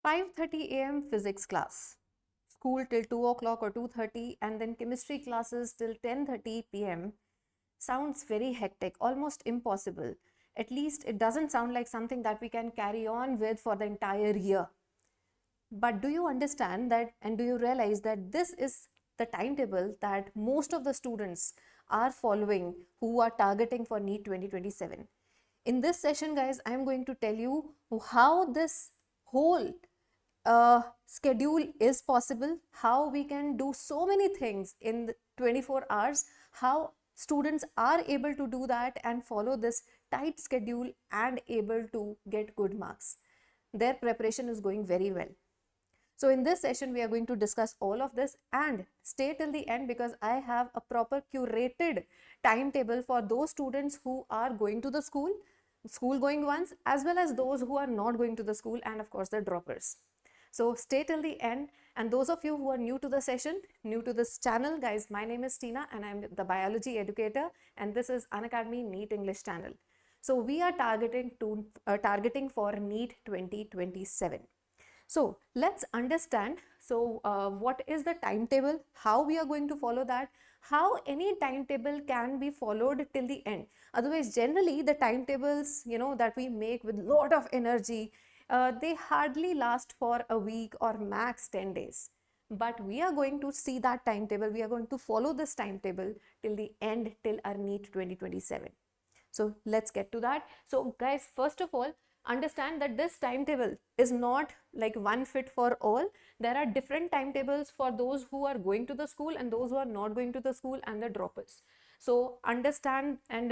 5:30 a.m. physics class, school till 2 o'clock or 2:30, and then chemistry classes till 10:30 p.m. sounds very hectic, almost impossible. At least it doesn't sound like something that we can carry on with for the entire year. But do you understand that, and do you realize that this is the timetable that most of the students are following who are targeting for NEET 2027? In this session, guys, I'm going to tell you how this whole schedule is possible, how we can do so many things in the 24 hours, how students are able to do that and follow this tight schedule and able to get good marks. Their preparation is going very well. So in this session, we are going to discuss all of this, and stay till the end because I have a proper curated timetable for those students who are going to the school going ones, as well as those who are not going to the school, and of course the droppers. So stay till the end. And those of you who are new to the session, new to this channel, guys, my name is Tina and I'm the biology educator, and this is Unacademy NEET English channel. So we are targeting for NEET 2027. So let's understand. So what is the timetable, how we are going to follow that, how any timetable can be followed till the end. Otherwise, generally the timetables, that we make with lot of energy, they hardly last for a week or max 10 days. But we are going to see that timetable, we are going to follow this timetable till the end, till our NEET 2027. So let's get to that. So guys, first of all, understand that this timetable is not like one fit for all. There are different timetables for those who are going to the school and those who are not going to the school and the droppers. So understand and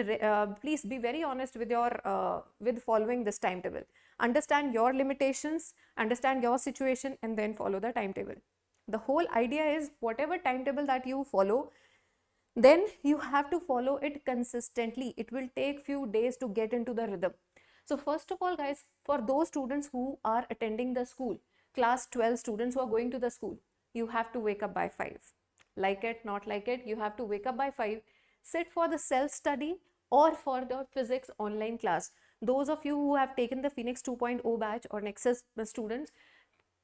please be very honest with your with following this timetable. Understand your limitations, understand your situation, and then follow the timetable. The whole idea is whatever timetable that you follow, then you have to follow it consistently. It will take few days to get into the rhythm. So first of all, guys, for those students who are attending the school, class 12 students who are going to the school, you have to wake up by 5. Like it, not like it, you have to wake up by 5, sit for the self-study or for the physics online class. Those of you who have taken the Phoenix 2.0 batch or Nexus students,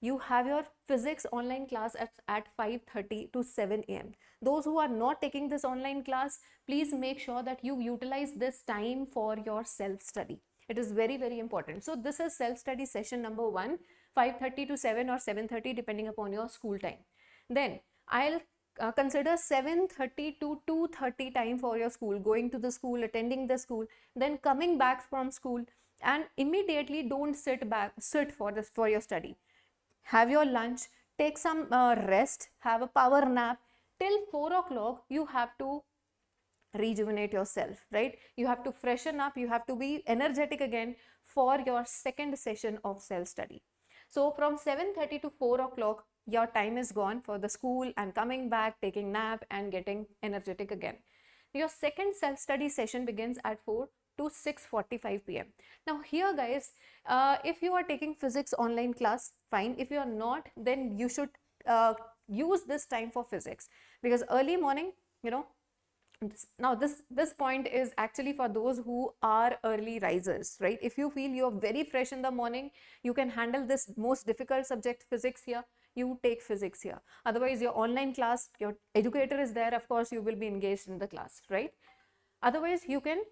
you have your physics online class at 5:30 to 7 a.m. Those who are not taking this online class, please make sure that you utilize this time for your self-study. It is very, very important. So this is self-study session number 1, 5:30 to 7 or 7:30 depending upon your school time. Then I'll consider 7:30 to 2:30 time for your school, going to the school, attending the school, then coming back from school, and immediately don't sit for your study. Have your lunch, take some rest, have a power nap. Till 4 o'clock, you have to rejuvenate yourself, right? You have to freshen up, you have to be energetic again for your second session of self-study. So from 7:30 to 4 o'clock, your time is gone for the school and coming back, taking nap and getting energetic again. Your second self-study session begins at 4 to 6:45 p.m. Now here, guys, if you are taking physics online class, fine. If you are not, then you should use this time for physics, because early morning, now this point is actually for those who are early risers, right? If you feel you're very fresh in the morning, you can handle this most difficult subject physics here, you take physics here. Otherwise, your online class, your educator is there, of course you will be engaged in the class, right? Otherwise, you can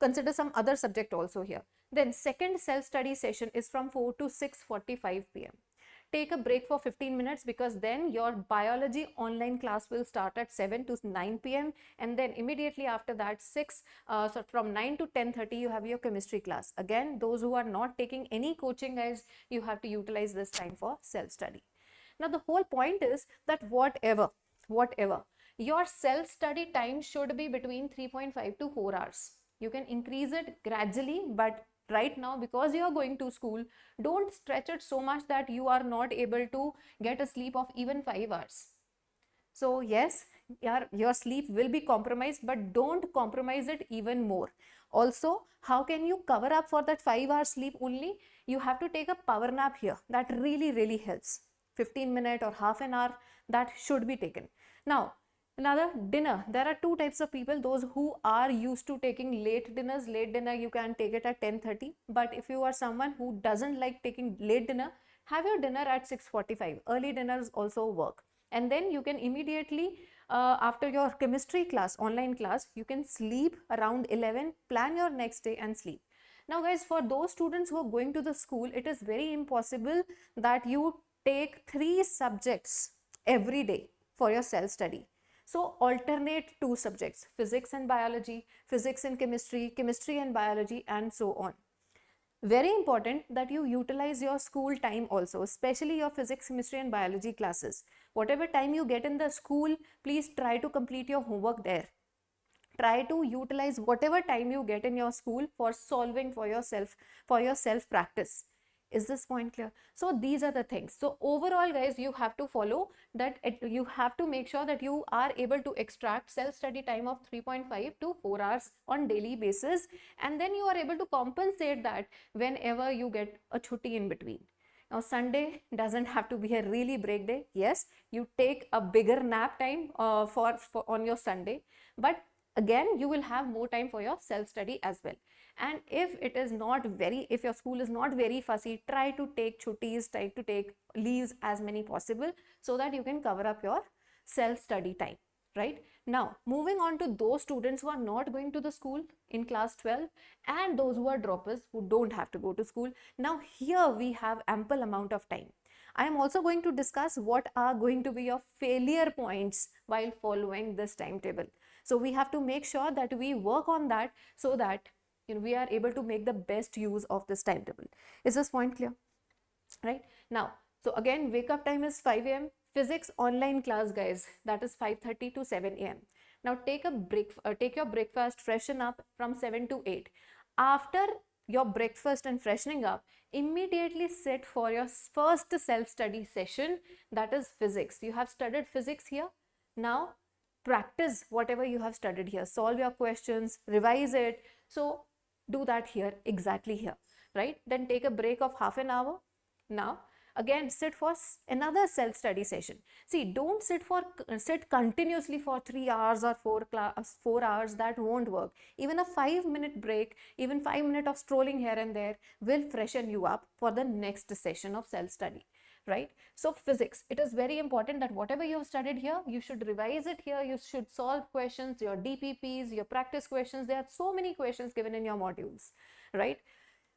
consider some other subject also here. Then second self-study session is from 4 to 6:45 p.m. Take a break for 15 minutes because then your biology online class will start at 7 to 9 p.m. and then immediately after that so from 9 to 10:30 you have your chemistry class. Again, those who are not taking any coaching, guys, you have to utilize this time for self-study. Now the whole point is that whatever your self-study time should be between 3.5 to 4 hours. You can increase it gradually, but right now, because you are going to school, don't stretch it so much that you are not able to get a sleep of even 5 hours. So yes, your sleep will be compromised, but don't compromise it even more. Also, how can you cover up for that 5-hour sleep only? You have to take a power nap here. That really helps. 15 minutes or half an hour, that should be taken. Now, another, dinner. There are two types of people. Those who are used to taking late dinner, you can take it at 10:30. But if you are someone who doesn't like taking late dinner, have your dinner at 6:45. Early dinners also work. And then you can immediately, after your chemistry class, online class, you can sleep around 11, plan your next day and sleep. Now guys, for those students who are going to the school, it is very impossible that you take 3 subjects every day for your self study. So alternate 2 subjects, physics and biology, physics and chemistry, chemistry and biology, and so on. Very important that you utilize your school time also, especially your physics, chemistry and biology classes. Whatever time you get in the school, please try to complete your homework there. Try to utilize whatever time you get in your school for solving for yourself practice. Is this point clear? So these are the things. So overall guys, you have to follow that, you have to make sure that you are able to extract self study time of 3.5 to 4 hours on daily basis, and then you are able to compensate that whenever you get a chutti in between. Now Sunday doesn't have to be a really break day. Yes, you take a bigger nap time for on your Sunday, but again you will have more time for your self study as well. And if it is not very, if your school is not very fussy, try to take chuttis, try to take leaves as many possible, so that you can cover up your self study time, right? Now moving on to those students who are not going to the school in class 12 and those who are droppers who don't have to go to school. Now here we have ample amount of time. I am also going to discuss what are going to be your failure points while following this timetable. So we have to make sure that we work on that, so that we are able to make the best use of this timetable. Is this point clear? Right now, so again, wake up time is 5 a.m. Physics online class guys, that is 5:30 to 7 a.m. Now take a break, take your breakfast, freshen up from 7 to 8. After your breakfast and freshening up, immediately sit for your first self-study session, that is physics. You have studied physics here. Now practice whatever you have studied here, solve your questions, revise it. So do that here, exactly here, right? Then take a break of half an hour. Now again sit for another self-study session. See, don't sit continuously for 3 hours or 4 hours. That won't work. Even a 5-minute break, even 5 minutes of strolling here and there will freshen you up for the next session of self-study, right? So physics, it is very important that whatever you have studied here, you should revise it here. You should solve questions, your DPPs, your practice questions. There are so many questions given in your modules, right?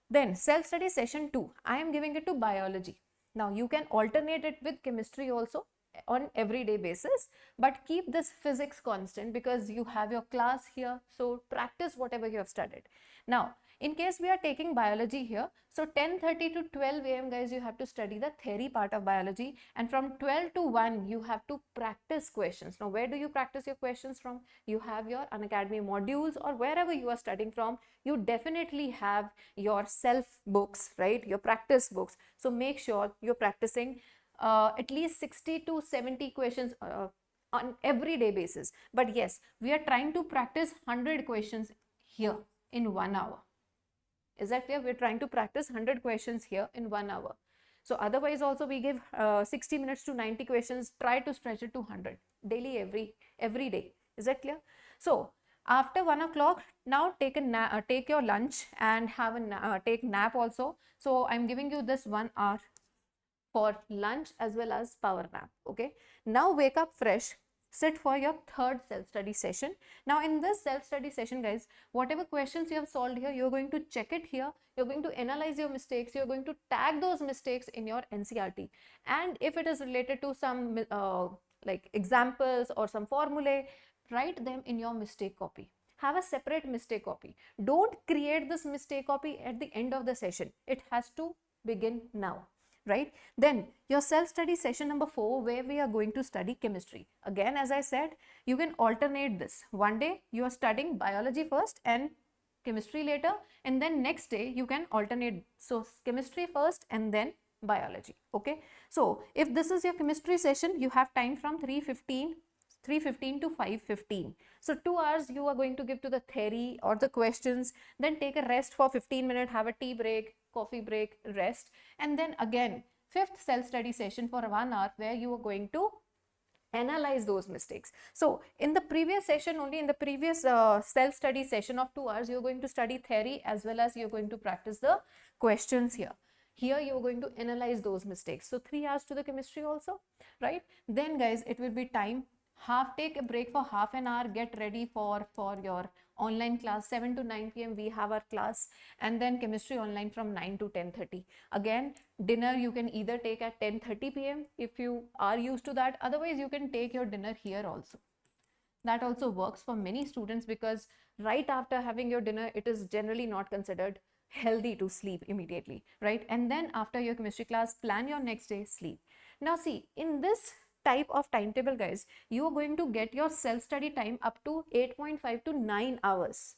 Then self-study session 2, I am giving it to biology. Now you can alternate it with chemistry also on everyday basis, but keep this physics constant because you have your class here. So practice whatever you have studied. Now in case we are taking biology here, so 10:30 to 12 a.m. guys, you have to study the theory part of biology, and from 12 to 1 you have to practice questions. Now where do you practice your questions from? You have your Unacademy modules, or wherever you are studying from, you definitely have your self books, right? Your practice books. So make sure you're practicing at least 60 to 70 questions on everyday basis. But yes, we are trying to practice 100 questions here in 1 hour. Is that clear? We're trying to practice 100 questions here in 1 hour. So otherwise also we give 60 minutes to 90 questions. Try to stretch it to 100 daily, every day. Is that clear? So after 1 o'clock, now take your lunch and have take nap also. So I'm giving you this 1 hour for lunch as well as power nap. Okay. Now wake up fresh. Sit for your third self-study session. Now in this self-study session guys, whatever questions you have solved here, you're going to check it here. You're going to analyze your mistakes. You're going to tag those mistakes in your NCERT. And if it is related to some like examples or some formulae, write them in your mistake copy. Have a separate mistake copy. Don't create this mistake copy at the end of the session. It has to begin now. Right? Then your self-study session number 4, where we are going to study chemistry. Again, as I said, you can alternate this. One day you are studying biology first and chemistry later, and then next day you can alternate. So chemistry first and then biology. Okay. So if this is your chemistry session, you have time from 3:15 to 5:15. So 2 hours you are going to give to the theory or the questions, then take a rest for 15 minutes, have a tea break, coffee break, rest, and then again fifth self-study session for 1 hour where you are going to analyze those mistakes. So in the previous session, only in the previous self-study session of 2 hours, you're going to study theory as well as you're going to practice the questions here. Here you're going to analyze those mistakes. So 3 hours to the chemistry also, right? Then guys, it will be time. Take a break for half an hour, get ready for your online class. 7 to 9 p.m. we have our class, and then chemistry online from 9 to 10:30. Again, dinner you can either take at 10:30 p.m. if you are used to that. Otherwise, you can take your dinner here also. That also works for many students, because right after having your dinner, it is generally not considered healthy to sleep immediately, right? And then after your chemistry class, plan your next day, sleep. Now see, in this type of timetable, guys, you are going to get your self-study time up to 8.5 to 9 hours,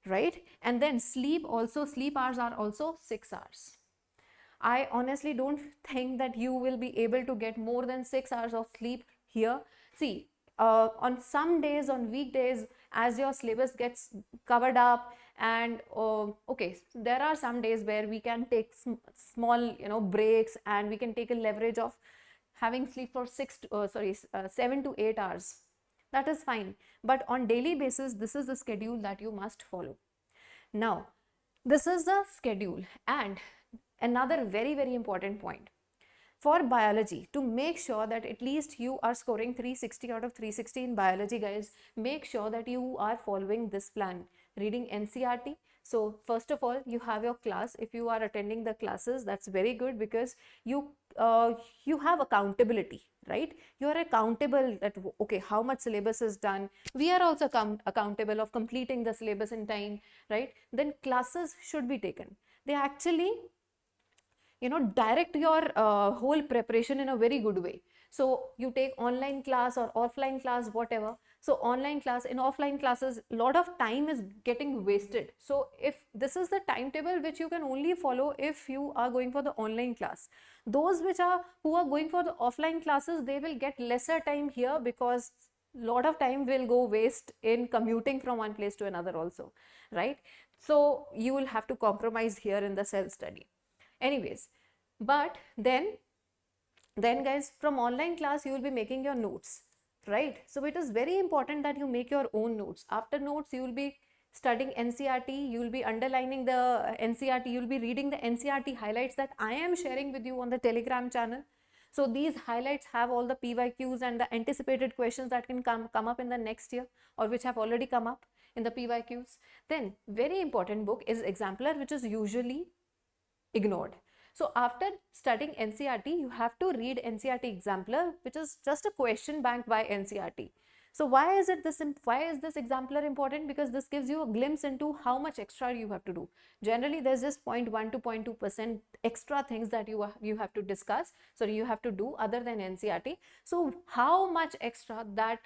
right? And then sleep hours are also 6 hours. I honestly don't think that you will be able to get more than 6 hours of sleep here. See, on some days, on weekdays, as your syllabus gets covered up, and okay, there are some days where we can take small, breaks, and we can take a leverage of having sleep for 7 to 8 hours. That is fine. But on daily basis, this is the schedule that you must follow. Now, this is the schedule. And another very, very important point for biology, to make sure that at least you are scoring 360 out of 360 in biology, guys, make sure that you are following this plan. Reading NCERT. So first of all, you have your class. If you are attending the classes, that's very good, because you have accountability, right? You are accountable that, okay, how much syllabus is done. We are also accountable of completing the syllabus in time, right? Then classes should be taken. They actually direct your whole preparation in a very good way. So you take online class or offline class, whatever. So online class, in offline classes, a lot of time is getting wasted. So if this is the timetable which you can only follow if you are going for the online class, those who are going for the offline classes, they will get lesser time here, because lot of time will go waste in commuting from one place to another also, right? So you will have to compromise here in the self study. Anyways, but then guys, from online class you will be making your notes, right? So it is very important that you make your own notes. After notes, you will be studying NCERT, you will be underlining the NCERT, you will be reading the NCERT highlights that I am sharing with you on the Telegram channel. So these highlights have all the PYQs and the anticipated questions that can come up in the next year, or which have already come up in the PYQs. Then very important book is Exemplar, which is usually ignored. So after studying NCERT, you have to read NCERT Exemplar, which is just a question bank by NCERT. So why is this Exemplar important? Because this gives you a glimpse into how much extra you have to do. Generally, there's just 0.1 to 0.2% extra things that you have to discuss. So you have to do other than NCERT. So how much extra, that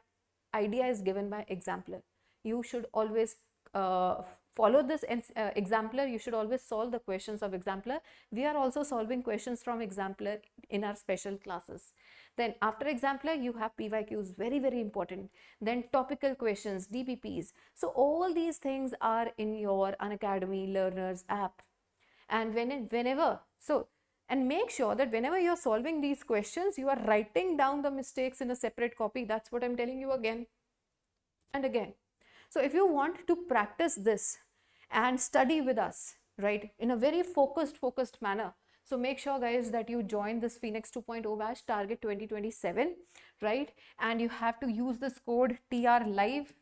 idea is given by Exemplar. You should always follow this Exemplar. You should always solve the questions of Exemplar. We are also solving questions from Exemplar in our special classes. Then after Exemplar, you have PYQs, very, very important. Then topical questions, DPPs. So all these things are in your Unacademy Learners app. And and make sure that whenever you're solving these questions, you are writing down the mistakes in a separate copy. That's what I'm telling you again and again. So if you want to practice this and study with us, right, in a very focused manner, so make sure, guys, that you join this Phoenix 2.0 batch, Target 2027, right? And you have to use this code TRLIVE.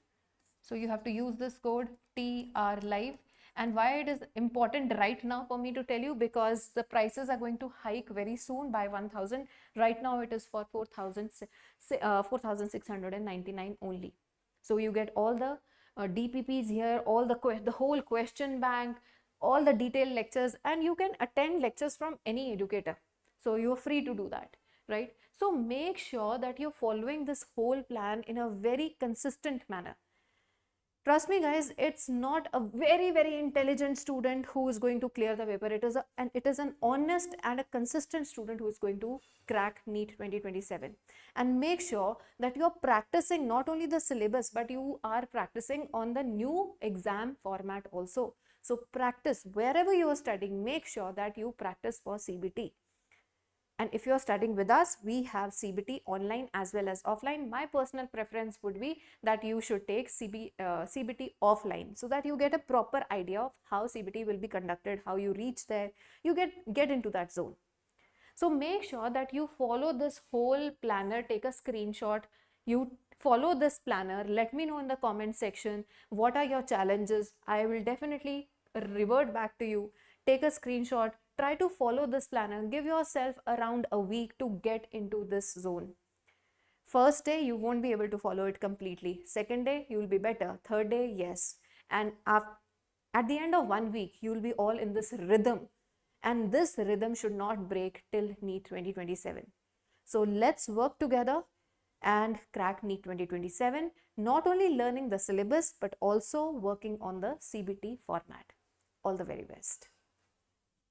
So you have to use this code TRLIVE. And why it is important right now for me to tell you, because the prices are going to hike very soon by 1,000. Right now it is for 4,699 only. So you get all the DPPs here, all the whole question bank, all the detailed lectures, and you can attend lectures from any educator. So you're free to do that, right? So make sure that you're following this whole plan in a very consistent manner. Trust me, guys, it's not a very, very intelligent student who is going to clear the paper. It is an honest and a consistent student who is going to crack NEET 2027. And make sure that you're practicing not only the syllabus, but you are practicing on the new exam format also. So practice wherever you are studying. Make sure that you practice for CBT. And if you're studying with us, we have CBT online as well as offline. My personal preference would be that you should take CBT offline, so that you get a proper idea of how CBT will be conducted, how you reach there, you get into that zone. So make sure that you follow this whole planner, take a screenshot, you follow this planner. Let me know in the comment section what are your challenges. I will definitely revert back to you. Take a screenshot, try to follow this planner, give yourself around a week to get into this zone. First day, you won't be able to follow it completely. Second day, you will be better. Third day, yes. And at the end of 1 week, you will be all in this rhythm. And this rhythm should not break till NEET 2027. So let's work together and crack NEET 2027, not only learning the syllabus, but also working on the CBT format. All the very best.